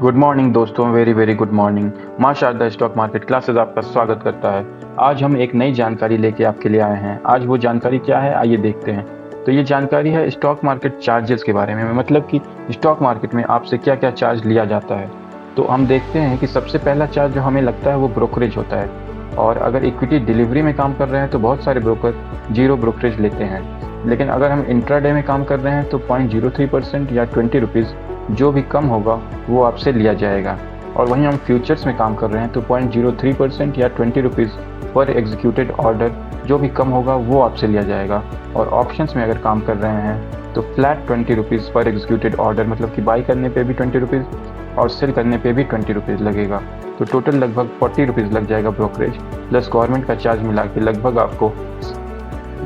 Good morning दोस्तों, very very good morning. मां Sharda stock market classes आपका स्वागत करता है। आज हम एक नई जानकारी लेके आपके लिए आए हैं। आज वो जानकारी क्या है, आइए देखते हैं। तो ये जानकारी है स्टॉक मार्केट चार्जेस के बारे में, मतलब कि स्टॉक मार्केट में आपसे क्या क्या चार्ज लिया जाता है। तो हम देखते हैं कि सबसे पहला चार्ज जो हमें लगता है वो ब्रोकरेज होता है। और अगर इक्विटी डिलीवरी में काम कर रहे हैं तो बहुत सारे ब्रोकर जीरो ब्रोकरेज लेते हैं। लेकिन अगर हम इंट्राडे में काम कर रहे हैं तो 0.03% या 20 रुपीज़ जो भी कम होगा वो आपसे लिया जाएगा। और वहीं हम फ्यूचर्स में काम कर रहे हैं तो 0.03% या 20 रुपीज़ पर एग्जीक्यूटेड ऑर्डर जो भी कम होगा वो आपसे लिया जाएगा। और ऑप्शंस में अगर काम कर रहे हैं तो फ्लैट 20 रुपीज़ पर एग्जीक्यूटेड ऑर्डर, मतलब कि बाई करने पे भी 20 रुपीज़ और सेल करने पे भी 20 रुपीज़ लगेगा। तो टोटल लगभग 40 रुपीज़ लग जाएगा ब्रोकरेज प्लस गवर्नमेंट का चार्ज मिला के लगभग आपको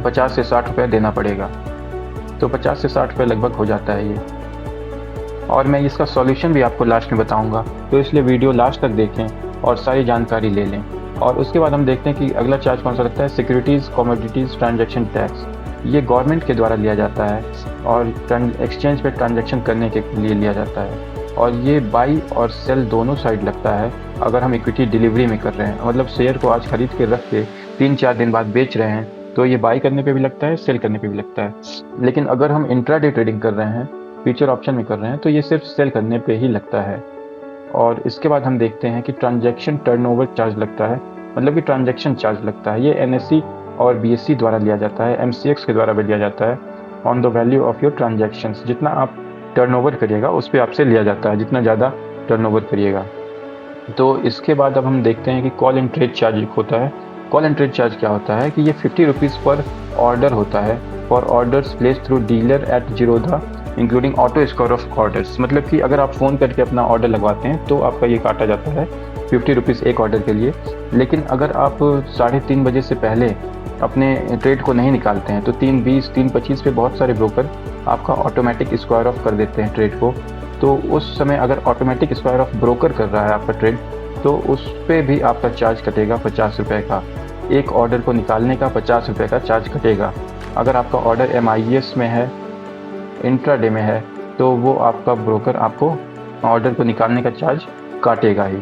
50 से 60 रुपये देना पड़ेगा। तो 50 से 60 रुपये लगभग हो जाता है ये। और मैं इसका सॉल्यूशन भी आपको लास्ट में बताऊंगा, तो इसलिए वीडियो लास्ट तक देखें और सारी जानकारी ले लें। और उसके बाद हम देखते हैं कि अगला चार्ज कौन सा लगता है, सिक्योरिटीज़ कमोडिटीज़ ट्रांजैक्शन टैक्स। ये गवर्नमेंट के द्वारा लिया जाता है और एक्सचेंज पे ट्रांजैक्शन करने के लिए लिया जाता है। और ये बाई और सेल दोनों साइड लगता है। अगर हम इक्विटी डिलीवरी में कर रहे हैं, मतलब शेयर को आज खरीद के रख के 3-4 दिन बाद बेच रहे हैं, तो ये बाई करने पे भी लगता है, सेल करने पे भी लगता है। लेकिन अगर हम इंट्राडे ट्रेडिंग कर रहे हैं, फ्यूचर ऑप्शन में कर रहे हैं, तो ये सिर्फ सेल करने पे ही लगता है। और इसके बाद हम देखते हैं कि ट्रांजैक्शन टर्नओवर चार्ज लगता है, मतलब कि ट्रांजैक्शन चार्ज लगता है। ये एनएसई और बीएसई द्वारा लिया जाता है, एमसीएक्स के द्वारा भी लिया जाता है। On the value of your transactions, जितना आप टर्नओवर करिएगा उस पर आपसे लिया जाता है, जितना ज़्यादा टर्नओवर करिएगा। तो इसके बाद अब हम देखते हैं कि कॉल एंड ट्रेड चार्ज होता है। कॉल एंड ट्रेड चार्ज क्या होता है कि ये 50 रुपीज़ पर ऑर्डर होता है for orders place through dealer at Zerodha including auto square off orders. मतलब कि अगर आप फ़ोन करके अपना ऑर्डर लगवाते हैं तो आपका ये काटा जाता है 50 रुपीज़ एक ऑर्डर के लिए। लेकिन अगर आप 3:30 बजे से पहले अपने ट्रेड को नहीं निकालते हैं तो 3:20 3:25 पे बहुत सारे ब्रोकर आपका ऑटोमेटिक स्क्वायर ऑफ कर देते हैं ट्रेड को। तो उस समय अगर ऑटोमेटिक स्क्वायर ऑफ ब्रोकर कर रहा है आपका ट्रेड, तो उस पर भी आपका चार्ज कटेगा 50 रुपये का। एक ऑर्डर को निकालने का 50 रुपये का चार्ज कटेगा। अगर आपका ऑर्डर MIS में है, इंट्राडे में है, तो वो आपका ब्रोकर आपको ऑर्डर को निकालने का चार्ज काटेगा ही।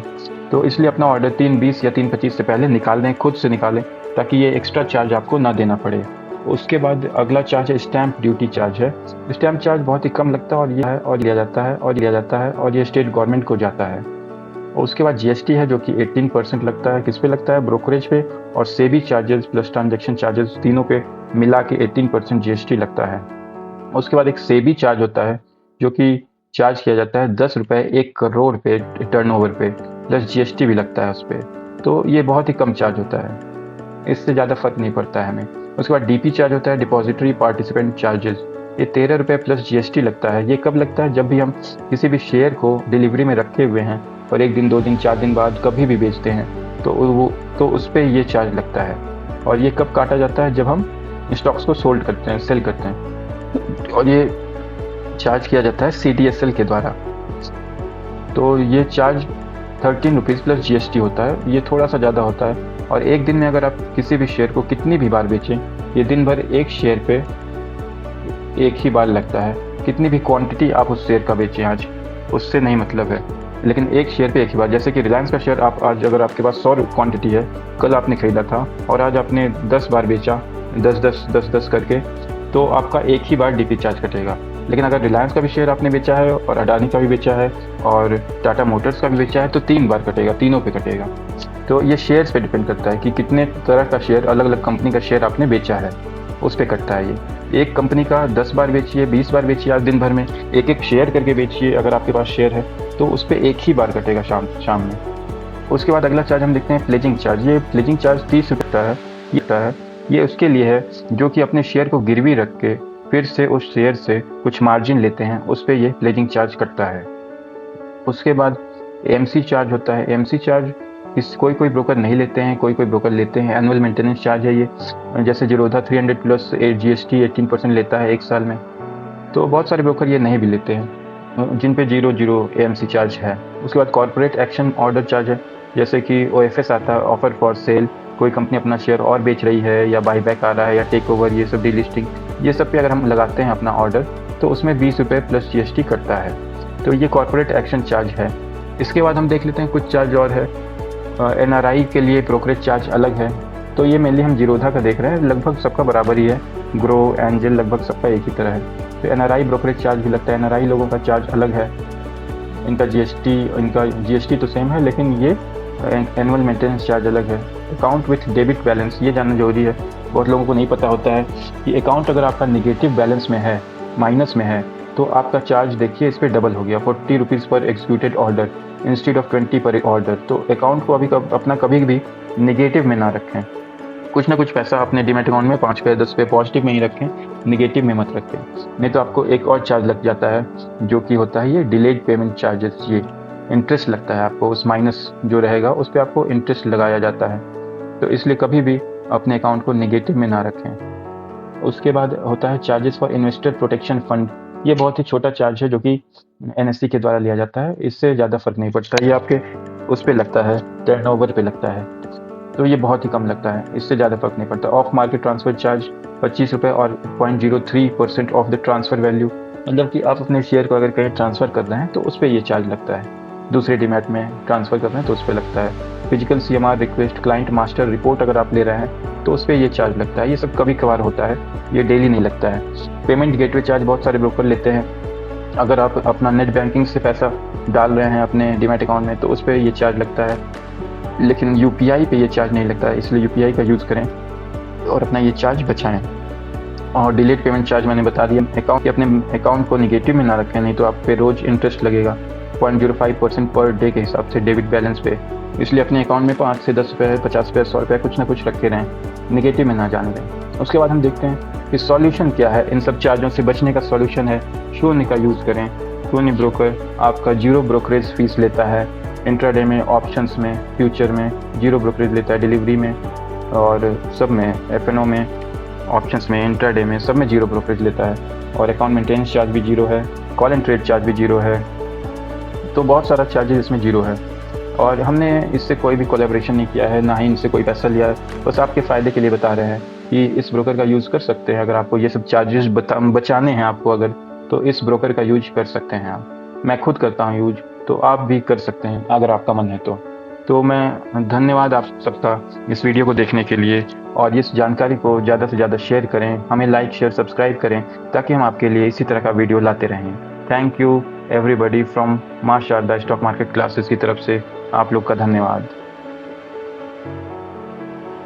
तो इसलिए अपना ऑर्डर 3:20 या 3:25 से पहले निकाल दें, खुद से निकालें, ताकि ये एक्स्ट्रा चार्ज आपको ना देना पड़े। उसके बाद अगला चार्ज है स्टैम्प ड्यूटी चार्ज है। स्टैम्प चार्ज बहुत ही कम लगता है और यह है और लिया जाता है और लिया जाता है और ये स्टेट गवर्नमेंट को जाता है। उसके बाद GST है जो कि 18% लगता है। किस पे लगता है? ब्रोकरेज पे और SEBI charges plus transaction charges तीनों पे मिला के 18% GST लगता है। उसके बाद एक सेबी चार्ज होता है जो कि चार्ज किया जाता है 10 रुपये 1 करोड़ पे टर्नओवर पे, प्लस GST भी लगता है उस पर। तो ये बहुत ही कम चार्ज होता है, इससे ज़्यादा फर्क नहीं पड़ता है हमें। उसके बाद DP चार्ज होता है, डिपॉजिटरी पार्टिसिपेंट चार्जेस। ये 13 रुपये प्लस GST लगता है। ये कब लगता है? जब भी हम किसी भी शेयर को डिलीवरी में रखे हुए हैं और 1 दिन 2 दिन 4 दिन बाद कभी भी बेचते हैं तो उस पर ये चार्ज लगता है। और ये कब काटा जाता है? जब हम स्टॉक्स को सोल्ड करते हैं, सेल करते हैं, और ये चार्ज किया जाता है CDSL के द्वारा। तो ये चार्ज 13 रुपीज़ प्लस GST होता है। ये थोड़ा सा ज़्यादा होता है। और एक दिन में अगर आप किसी भी शेयर को कितनी भी बार बेचें, ये दिन भर एक शेयर पे एक ही बार लगता है। कितनी भी क्वांटिटी आप उस शेयर का बेचें आज, उससे नहीं मतलब है, लेकिन एक शेयर पे एक ही बार। जैसे कि रिलायंस का शेयर आप आज अगर आपके पास 100 क्वांटिटी है, कल आपने ख़रीदा था और आज आपने 10 बार बेचा, 10-10 करके, तो आपका एक ही बार DP चार्ज कटेगा। लेकिन अगर रिलायंस का भी शेयर आपने बेचा है और अडानी का भी बेचा है और टाटा मोटर्स का भी बेचा है तो 3 बार कटेगा, तीनों पे कटेगा। तो ये शेयर्स पे डिपेंड करता है कि कितने तरह का शेयर, अलग अलग कंपनी का शेयर आपने बेचा है, उस पर कटता है ये। एक कंपनी का 10 बार बेचिए, 20 बार बेचिए, आज दिन भर में एक एक शेयर करके बेचिए अगर आपके पास शेयर है, तो उस पर एक ही बार कटेगा शाम में। उसके बाद अगला चार्ज हम देखते हैं प्लेजिंग चार्ज। ये प्लेजिंग चार्ज 30 रुपये है। ये उसके लिए है जो कि अपने शेयर को गिरवी रख के फिर से उस शेयर से कुछ मार्जिन लेते हैं, उस पर ये प्लेजिंग चार्ज कटता है। उसके बाद MC चार्ज होता है। MC चार्ज कोई ब्रोकर नहीं लेते हैं, कोई ब्रोकर लेते हैं। एनुअल मेंटेनेंस चार्ज है ये। जैसे जीरोधा 300 प्लस GST 18% लेता है 1 साल में, तो बहुत सारे ब्रोकर ये नहीं भी लेते हैं, जिन पे 0 AMC चार्ज है। उसके बाद कॉर्पोरेट एक्शन ऑर्डर चार्ज है। जैसे कि OFS आता है, ऑफर फॉर सेल, कोई कंपनी अपना शेयर और बेच रही है या बाईबैक आ रहा है या टेक ओवर, ये सब डीलिस्टिंग, ये सब पे अगर हम लगाते हैं अपना ऑर्डर तो उसमें 20 रुपये प्लस GST कटता है। तो ये कॉर्पोरेट एक्शन चार्ज है। इसके बाद हम देख लेते हैं कुछ चार्ज और है। NRI के लिए ब्रोकरेज चार्ज अलग है। तो ये मेनली हम जीरोधा का देख रहे हैं, लगभग सबका बराबर ही है। ग्रो, एंजल लगभग सबका एक ही तरह है। तो NRI ब्रोकरेज चार्ज भी लगता है। NRI लोगों का चार्ज अलग है। इनका GST तो सेम है, लेकिन ये एनुअल मेंटेनेंस चार्ज अलग है। अकाउंट विथ डेबिट बैलेंस, ये जानना जरूरी है। बहुत लोगों को नहीं पता होता है कि अकाउंट अगर आपका निगेटिव बैलेंस में है, माइनस में है, तो आपका चार्ज देखिए इस पर डबल हो गया, 40 रुपीज़ पर एग्जीक्यूटेड ऑर्डर इंस्टेड ऑफ 20 पर ऑर्डर। तो अकाउंट को अपना कभी भी निगेटिव में ना रखें। कुछ ना कुछ पैसा अपने डीमैट अकाउंट में 5 पे 10 पे पॉजिटिव में ही रखें, निगेटिव में मत रखें। नहीं तो आपको एक और चार्ज लग जाता है, जो कि होता है ये डिलेड पेमेंट चार्जेस। ये इंटरेस्ट लगता है आपको, उस माइनस जो रहेगा उस पर आपको इंटरेस्ट लगाया जाता है। तो इसलिए कभी भी अपने अकाउंट को निगेटिव में ना रखें। उसके बाद होता है charges for investor protection fund. ये बहुत ही छोटा चार्ज है जो कि NSE के द्वारा लिया जाता है। इससे ज़्यादा फर्क नहीं पड़ता। ये आपके उस पर लगता है, टर्नओवर पे लगता है, तो ये बहुत ही कम लगता है, इससे ज़्यादा फर्क नहीं पड़ता। ऑफ मार्केट ट्रांसफर चार्ज 25 रुपये और 0.03% ऑफ द ट्रांसफ़र वैल्यू। मतलब कि आप अपने शेयर को अगर कहीं ट्रांसफ़र कर रहे हैं तो उस पर ये चार्ज लगता है। दूसरे डीमैट में ट्रांसफ़र कर रहे हैं तो उस पर लगता है। Physical CMR request, client master report अगर आप ले रहे हैं तो उस पर ये चार्ज लगता है। ये सब कभी कभार होता है, ये डेली नहीं लगता है। पेमेंट गेटवे चार्ज बहुत सारे ब्रोकर लेते हैं। अगर आप अपना नेट बैंकिंग से पैसा डाल रहे हैं अपने डीमैट अकाउंट में तो उस पर ये चार्ज लगता है, लेकिन UPI पे ये चार्ज नहीं लगता है। इसलिए UPI का यूज़ करें और अपना ये चार्ज बचाएं। और डिलेड पेमेंट चार्ज मैंने बता दिया। अपने अकाउंट को निगेटिव में ना रखें, नहीं तो आप पे रोज़ इंटरेस्ट लगेगा 0.05% पर डे के हिसाब से डेबिट बैलेंस पे। इसलिए अपने अकाउंट में 5 से 10 रुपये, 50 रुपये, 100 रुपये कुछ ना कुछ रखे रहें, निगेटिव में ना जाने दें। उसके बाद हम देखते हैं कि सॉल्यूशन क्या है। इन सब चार्जों से बचने का सॉल्यूशन है शून्य का यूज़ करें। शून्य ब्रोकर आपका जीरो ब्रोकरेज फीस लेता है। इंट्राडे में, ऑप्शंस में, फ्यूचर में जीरो ब्रोकरेज लेता है। डिलीवरी में और सब में, FNO में, ऑप्शंस में, इंट्राडे में, सब में जीरो ब्रोकरेज लेता है। और अकाउंट मेंटेनेंस चार्ज भी जीरो है। कॉल एंड ट्रेड चार्ज भी जीरो है। तो बहुत सारा चार्जेस इसमें जीरो है। और हमने इससे कोई भी कोलैबोरेशन नहीं किया है, ना ही इनसे कोई पैसा लिया है। बस आपके फ़ायदे के लिए बता रहे हैं कि इस ब्रोकर का यूज़ कर सकते हैं। अगर आपको ये सब चार्जेस बचाने हैं आपको अगर, तो इस ब्रोकर का यूज कर सकते हैं आप। मैं खुद करता हूँ यूज, तो आप भी कर सकते हैं अगर आपका मन है तो मैं धन्यवाद आप सबका इस वीडियो को देखने के लिए। और इस जानकारी को ज़्यादा से ज़्यादा शेयर करें, हमें लाइक, शेयर, सब्सक्राइब करें, ताकि हम आपके लिए इसी तरह का वीडियो लाते रहें। थैंक यू एवरीबॉडी फ्रॉम मां शारदा स्टॉक मार्केट क्लासेस की तरफ से आप लोग का धन्यवाद।